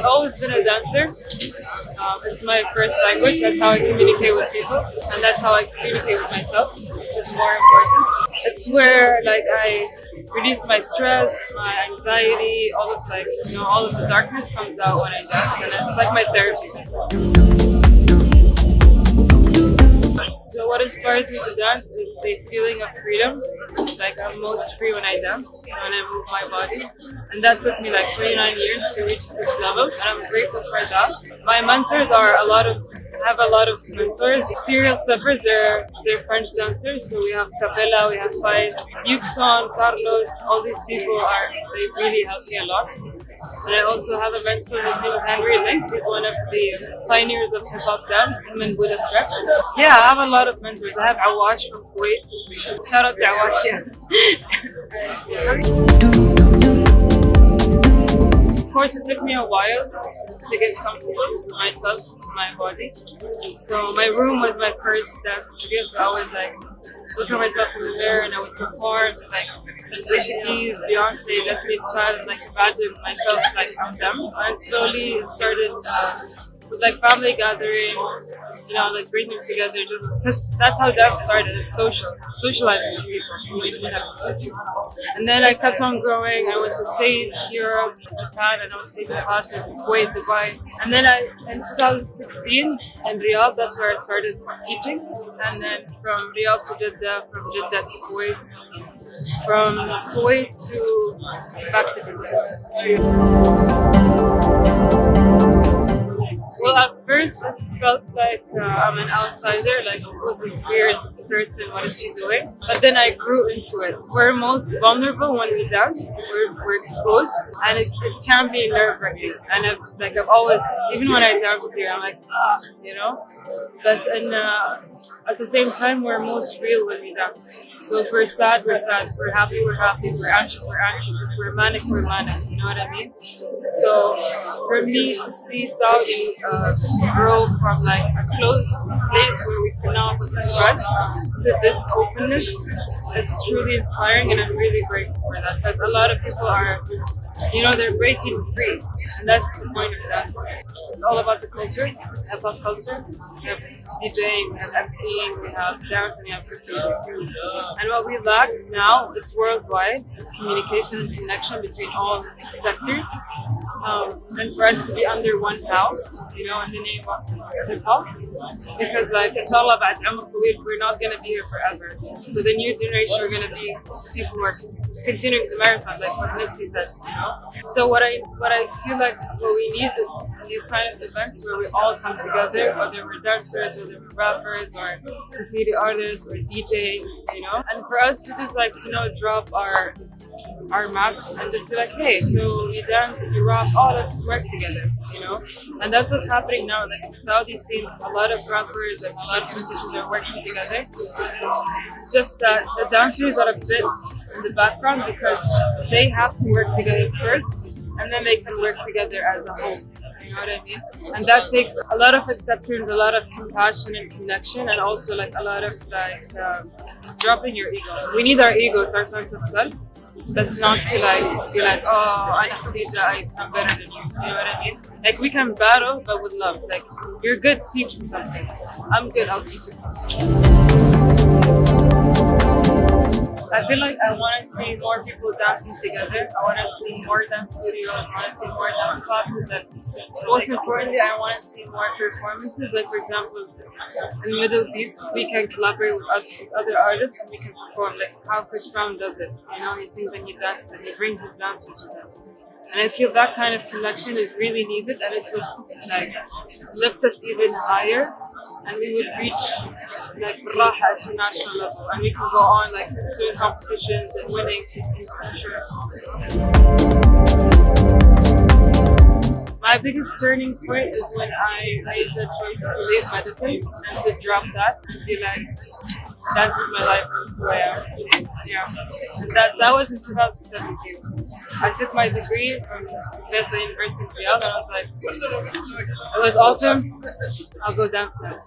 I've always been a dancer. It's my first language. That's how I communicate with people, and that's how I communicate with myself, which is more important. It's where like I release my stress, my anxiety, all of the darkness comes out when I dance, and it's like my therapy. So what inspires me to dance is the feeling of freedom. Like I'm most free when I dance, when I move my body. And that took me like 29 years to reach this level, and I'm grateful for that. My mentors are I have a lot of mentors. Serial steppers, they're French dancers. So we have Capella, we have Faiz, Yuxon, Carlos, all these people they really help me a lot. And I also have a mentor, his name is Henry Link. He's one of the pioneers of hip-hop dance, him and Buddha Stretch. Yeah, I have a lot of mentors. I have Awash from Kuwait. Shout out to Awash, yes. Of course, it took me a while to get comfortable with myself, my body. So my room was my first dance studio, so I would like look at myself in the mirror and I would perform to like Alicia Keys, Beyonce, Destiny's Child, and like imagine myself like I'm them. And slowly it started with like family gatherings, like bring them together, just because that's how dance started. It's socializing with people. And then I kept on growing. I went to States, Europe, Japan, and I was taking classes in Kuwait, Dubai. And then in 2016 in Riyadh, that's where I started teaching. And then from Riyadh to Jeddah, from Jeddah to Kuwait, from Kuwait to back to Jeddah. Well, at first it felt like I'm an outsider, like who's this weird person, what is she doing? But then I grew into it. We're most vulnerable when we dance, we're exposed, and it can be nerve-wracking. And I've always, even when I dance here, I'm like, and at the same time, we're most real when we dance. So if we're sad, we're sad. If we're happy, we're happy. If we're anxious, we're anxious. If we're manic, we're manic. You know what I mean? So for me to see Saudi grow from like a closed place where we cannot express to this openness, it's truly inspiring, and I'm really grateful for that, because a lot of people are, they're breaking free, and that's the point of dance. It's all about the culture, hip-hop culture. We have DJing, we have MCing, we have dance, and we have performing. And what we lack now, it's worldwide, is communication and connection between all sectors. And for us to be under one house, in the name of hip-hop, because it's all about we're not going to be here forever. So the new generation are going to be people who are continuing the marathon, like what Nipsey said, So what I feel like what we need is these kind of events where we all come together, whether we're dancers, whether we're rappers, or graffiti artists, or DJing, And for us to just drop our masks and just be like, hey, so you dance, you rock, let's work together, And that's what's happening now. Like in the Saudi scene, a lot of rappers and a lot of musicians are working together. It's just that the dancers are a bit in the background because they have to work together first, and then they can work together as a whole. You know what I mean? And that takes a lot of acceptance, a lot of compassion and connection, and also a lot of dropping your ego. We need our ego, it's our sense of self. That's not to be like, oh, I'm Khadija, I'm better than you. You know what I mean? Like we can battle, but with love. Like you're good, teach me something. I'm good, I'll teach you something. I feel like I want to see more people dancing together. I want to see more dance studios. I want to see more dance classes. And most importantly, I want to see more performances. Like for example, in the Middle East, we can collaborate with other artists and we can perform. Like how Chris Brown does it. He sings and he dances and he brings his dancers with him. And I feel that kind of connection is really needed, and it would lift us even higher. And we would reach Raha international level, and we can go on doing competitions and winning for sure. My biggest turning point is when I made the choice to leave medicine and to drop that and be like, dance is my life, that's who I am. Yeah. And that was in 2017. I took my degree from Jeddah University in Riyadh, and I was like, it was awesome, I'll go dance now.